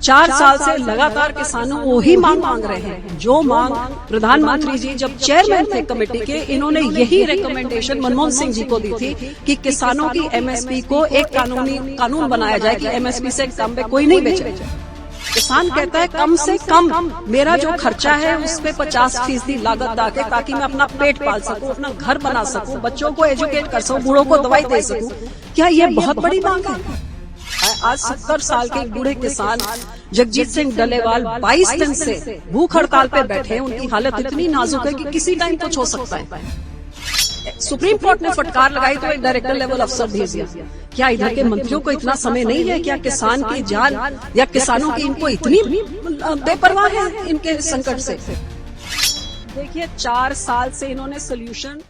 4 साल से लगातार किसानों वही मांग रहे हैं जो मांग प्रधानमंत्री जी जब चेयरमैन थे कमेटी के, इन्होंने यही रिकमेंडेशन मनमोहन सिंह जी को दी थी कि किसानों की एमएसपी को एक कानून बनाया जाए कि एमएसपी से कम पे कोई नहीं बेचे। किसान कहता है कम से कम मेरा जो खर्चा है उस पे 50% लागत डाके ताकि मैं अपना पेट पाल सकूं, अपना घर बना सकूं, बच्चों को एजुकेट कर सकूं, बूढ़ों को दवाई दे सकूं। क्या ये बहुत बड़ी मांग है? आज 70 साल के एक बूढ़े किसान जगजीत सिंह डलेवाल 22 दिन से भूख हड़ताल पे बैठे हैं। उनकी हालत इतनी नाजुक है कि किसी टाइम कुछ हो सकता है। सुप्रीम कोर्ट ने फटकार लगाई तो एक डायरेक्टर लेवल अफसर भेज दिया। क्या इधर के मंत्रियों को इतना समय नहीं है? क्या किसान की जान या किसानों की इनको इतनी बेपरवाह है इनके संकट से? देखिए 4 साल से इन्होंने सोल्यूशन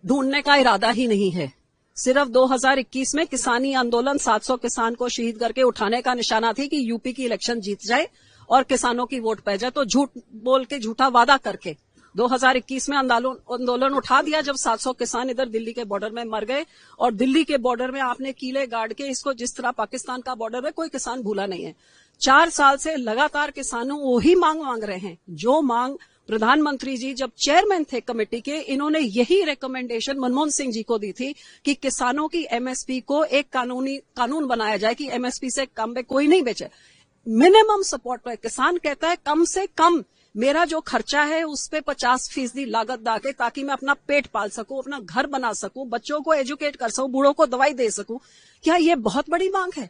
ढूंढने का इरादा ही नहीं है। सिर्फ 2021 में किसानी आंदोलन 700 किसान को शहीद करके उठाने का निशाना थी कि यूपी की इलेक्शन जीत जाए और किसानों की वोट पै जाए। तो झूठ बोल के झूठा वादा करके 2021 में आंदोलन उठा दिया जब 700 किसान इधर दिल्ली के बॉर्डर में मर गए। और दिल्ली के बॉर्डर में आपने कीले गाड़ के इसको जिस तरह पाकिस्तान का बॉर्डर है, कोई किसान भूला नहीं है। 4 साल से लगातार किसानों वही मांग रहे हैं जो मांग प्रधानमंत्री जी जब चेयरमैन थे कमेटी के, इन्होंने यही रिकमेंडेशन मनमोहन सिंह जी को दी थी कि किसानों की एमएसपी को एक कानून बनाया जाए कि एमएसपी से कम पे कोई नहीं बेचे। मिनिमम सपोर्ट पर किसान कहता है कम से कम मेरा जो खर्चा है उस पे 50% लागत डाके ताकि मैं अपना पेट पाल सकूं, अपना घर बना सकूं, बच्चों को एजुकेट कर सकूं, बूढ़ों को दवाई दे सकूं। क्या ये बहुत बड़ी मांग है?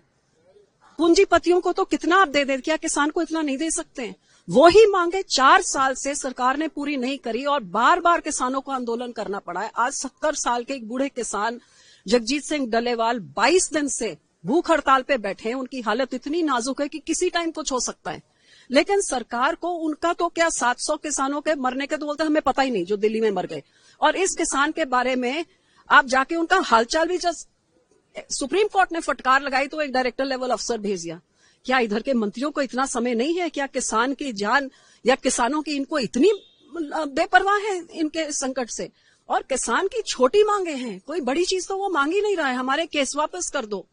पूंजीपतियों को तो कितना आप दे दे, क्या किसान को इतना नहीं दे सकते हैं? वो ही मांगे 4 साल से सरकार ने पूरी नहीं करी और बार बार किसानों को आंदोलन करना पड़ा है। आज 70 साल के एक बूढ़े किसान जगजीत सिंह डलेवाल 22 दिन से भूख हड़ताल पे बैठे हैं। उनकी हालत इतनी नाजुक है कि किसी टाइम कुछ हो सकता है। लेकिन सरकार को उनका तो क्या 700 किसानों के मरने के तो बोलते हमें पता ही नहीं जो दिल्ली में मर गए। और इस किसान के बारे में आप जाके उनका हालचाल भी सुप्रीम कोर्ट ने फटकार लगाई तो एक डायरेक्टर लेवल अफसर भेज दिया। क्या इधर के मंत्रियों को इतना समय नहीं है? क्या किसान की जान या किसानों की इनको इतनी बेपरवाह है इनके संकट से? और किसान की छोटी मांगे हैं, कोई बड़ी चीज तो वो मांग ही नहीं रहा है। हमारे केस वापस कर दो,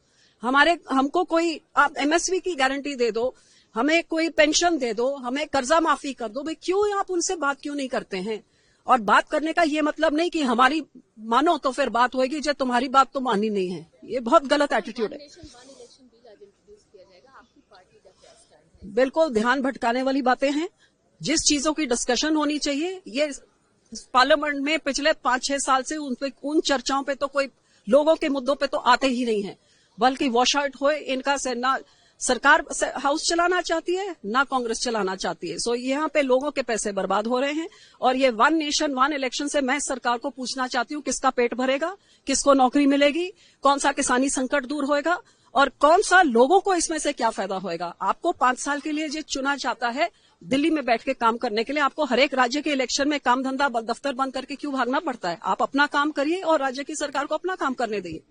हमको कोई आप एमएसपी की गारंटी दे दो, हमें कोई पेंशन दे दो, हमें कर्जा माफी कर दो। भाई क्यों आप उनसे बात क्यों नहीं करते हैं? और बात करने का ये मतलब नहीं कि हमारी मानो तो फिर बात होगी, जो तुम्हारी बात तो मानी नहीं है। ये बहुत गलत एटीट्यूड है। बिल्कुल ध्यान भटकाने वाली बातें हैं। जिस चीजों की डिस्कशन होनी चाहिए, ये पार्लियामेंट में पिछले 5-6 साल से उन चर्चाओं पे तो कोई लोगों के मुद्दों पे तो आते ही नहीं है, बल्कि वॉश आउट हुए। इनका से ना सरकार हाउस चलाना चाहती है ना कांग्रेस चलाना चाहती है। सो यहाँ पे लोगों के पैसे बर्बाद हो रहे हैं। और ये 1 नेशन 1 इलेक्शन से मैं सरकार को पूछना चाहती हूँ, किसका पेट भरेगा, किसको नौकरी मिलेगी, कौन सा किसानी संकट दूर होएगा और कौन सा लोगों को इसमें से क्या फायदा होएगा? आपको 5 साल के लिए जो चुना जाता है दिल्ली में बैठ के काम करने के लिए, आपको हर एक राज्य के इलेक्शन में काम धंधा दफ्तर बंद करके क्यों भागना पड़ता है? आप अपना काम करिए और राज्य की सरकार को अपना काम करने दिए।